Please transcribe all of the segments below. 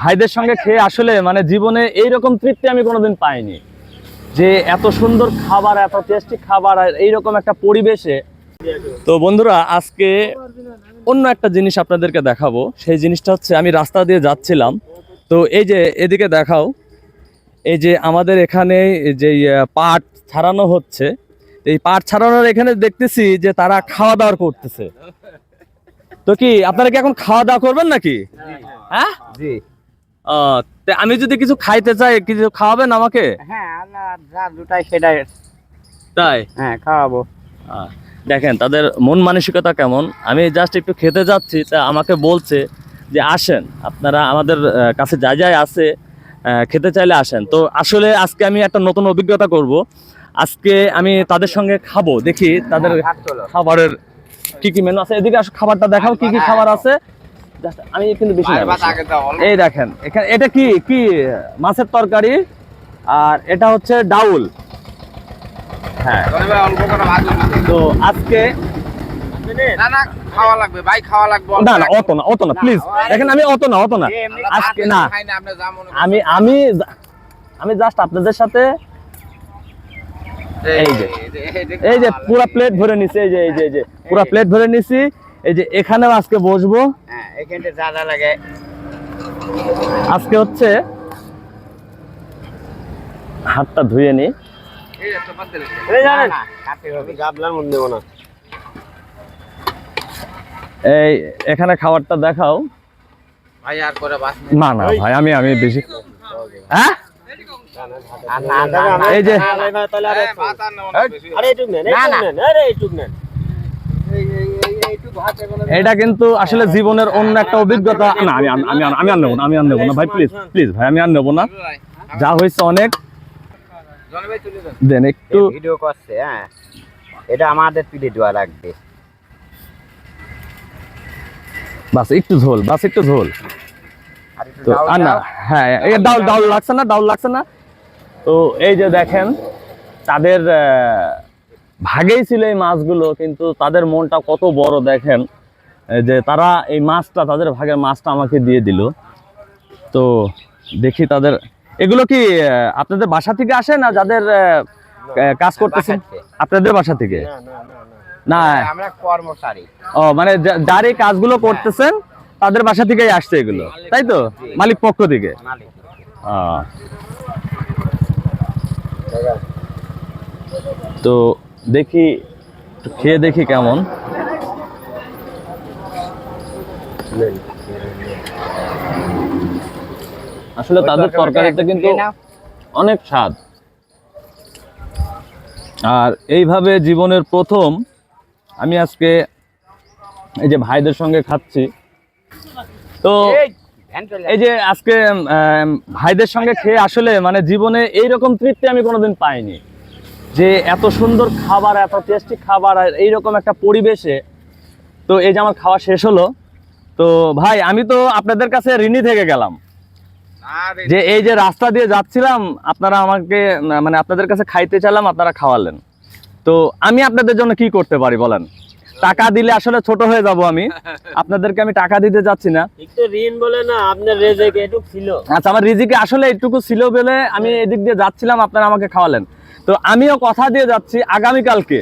ভাইদের সঙ্গে খেয়ে আসলে মানে জীবনে এইরকম তৃপ্তি আমি কোনোদিন পাইনি, যে এত সুন্দর খাবার, এত টেস্টি খাবার আর এইরকম একটা পরিবেশে। তো বন্ধুরা, আজকে অন্য একটা জিনিস আপনাদেরকে দেখাবো। সেই জিনিসটা হচ্ছে, আমি রাস্তা দিয়ে যাচ্ছিলাম, তো এই যে এদিকে দেখাও, এই যে আমাদের এখানে যে পাট ছাড়ানো হচ্ছে, এই পাট ছাড়ানোর এখানে দেখতেছি যে তারা খাওয়া দাওয়া করতেছে। তো কি আপনারা কি এখন খাওয়া দাওয়া করবেন নাকি? হ্যাঁ জি। আমি যদি কিছু খাইতে চাই, কিছু খাওয়াবেন আমাকে? হ্যাঁ, আল্লাহ যা দুটাই সেটাই। তাই? হ্যাঁ, খাওয়াবো। দেখেন তাদের মন মানসিকতা কেমন। আমি জাস্ট একটু খেতে যাচ্ছি, তা আমাকে বলছে যে আসেন আপনারা, আমাদের কাছে যা যাই আছে খেতে চাইলে আসেন। তো আসলে আজকে আমি একটা নতুন অভিজ্ঞতা করব। আজকে আমি তাদের সঙ্গে খাবো, দেখি তাদের খাবারের কি কি মেনু আছে। এদিকে খাবারটা দেখাও, কি কি খাবার আছে। আমি কিন্তু বেশি এই দেখেন, এখানে এটা কি কি মাছের তরকারি, আর এটা হচ্ছে ডাউল। হ্যাঁ, তো আজকে খাওয়া লাগবে ভাই, খাওয়া লাগবে। না না, অত না প্লিজ। দেখেন আমি অত না আজকে না, আমি জাস্ট আপনাদের সাথে এই যে পুরো প্লেট ভরে নিছি, এই যে পুরো প্লেট ভরে নিছি। এই যে এখানেও আজকে বসবো। হ্যাঁ, এখানে যা যা লাগে আজকে হচ্ছে হাতটা ধুয়ে নি। এই এখানে খাবারটা দেখাও ভাই। আর করে বাস না না ভাই, আমি বেশি। হ্যাঁ, এই যে এটা কিন্তু আসলে জীবনের অন্য একটা অভিজ্ঞতা। না, আমি আর নেবো না ভাই, প্লিজ ভাই, আমি আর নেবো না। যা হয়েছে অনেক। দেন একটু ভিডিও করছে। হ্যাঁ, এটা আমাদের পিঠে দেওয়া লাগবে। বাস একটু ঝোল, তো আর না। হ্যাঁ, ডাউল লাগছে না। তো এই যে দেখেন, তাদের ভাগেই ছিল এই মাছগুলো, কিন্তু তাদের মনটা কত বড় দেখেন, যে তারা এই মাছটা, তাদের ভাগের মাছটা আমাকে দিয়ে দিল। তো দেখি তাদের, এগুলো কি আপনাদের বাসা থেকে আসে না, যাদের কাজ করতেছেন আপনাদের বাসা থেকে? না, আমরা কর্মচারী। ও মানে যার এই কাজগুলো করতেছেন তাদের বাসা থেকেই আসছে এগুলো, তাই তো? মালিক পক্ষ থেকে। তো দেখি, খেয়ে দেখি কেমন। আসলে তাদের তরকারিটা কিন্তু অনেক স্বাদ। আর এইভাবে জীবনের প্রথম আমি আজকে এই যে ভাইদের সঙ্গে খাচ্ছি। তো এই যে আজকে ভাইদের সঙ্গে খেয়ে আসলে মানে জীবনে এইরকম তৃপ্তি আমি কোনোদিন পাইনি, যে এত সুন্দর খাবার, এত টেস্টি খাবার আর এইরকম একটা পরিবেশে। তো এই যে আমার খাওয়া শেষ হলো। তো ভাই, আমি তো আপনাদের কাছে ঋণী থেকে গেলাম, যে এই যে রাস্তা দিয়ে যাচ্ছিলাম, আপনারা আমাকে মানে আপনাদের কাছে খাইতে চাইলাম, আপনারা খাওয়ালেন। তো আমি আপনাদের জন্য কি করতে পারি বলেন? টাকা দিলে আসলে ছোট হয়ে যাব আমি, আপনাদেরকে আমি টাকা দিতে যাচ্ছি না। একটু ঋণ বলে না, আপনার রিজিক এটুকু ছিল। আচ্ছা, আমার রিজিকে আসলে এইটুকু ছিল বলে আমি এদিক দিয়ে যাচ্ছিলাম, আপনারা আমাকে খাওয়ালেন। তো আমিও কথা দিয়ে যাচ্ছি, আগামীকালকে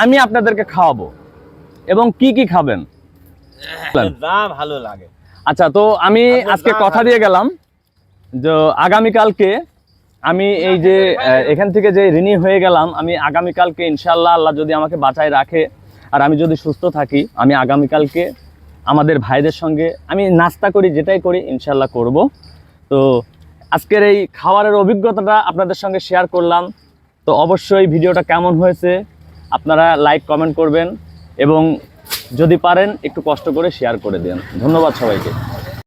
আমি আপনাদেরকে খাওয়াবো। এবং কি কি খাবেন? যা ভালো লাগে। আচ্ছা, তো আমি আজকে কথা দিয়ে গেলাম যে আগামীকালকে আমি এই যে এখান থেকে যে ঋণী হয়ে গেলাম, আমি আগামীকালকে ইনশাল্লাহ, আল্লাহ যদি আমাকে বাঁচায় রাখে আর আমি যদি সুস্থ থাকি, আমি আগামীকালকে আমাদের ভাইদের সঙ্গে আমি নাস্তা করি, যেটাই করি ইনশাল্লাহ করব। তো আজকের এই খাবারের অভিজ্ঞতাটা আপনাদের সঙ্গে শেয়ার করলাম। তো অবশ্যই ভিডিওটা কেমন হয়েছে আপনারা লাইক কমেন্ট করবেন, এবং যদি পারেন একটু কষ্ট করে শেয়ার করে দেন। ধন্যবাদ সবাইকে।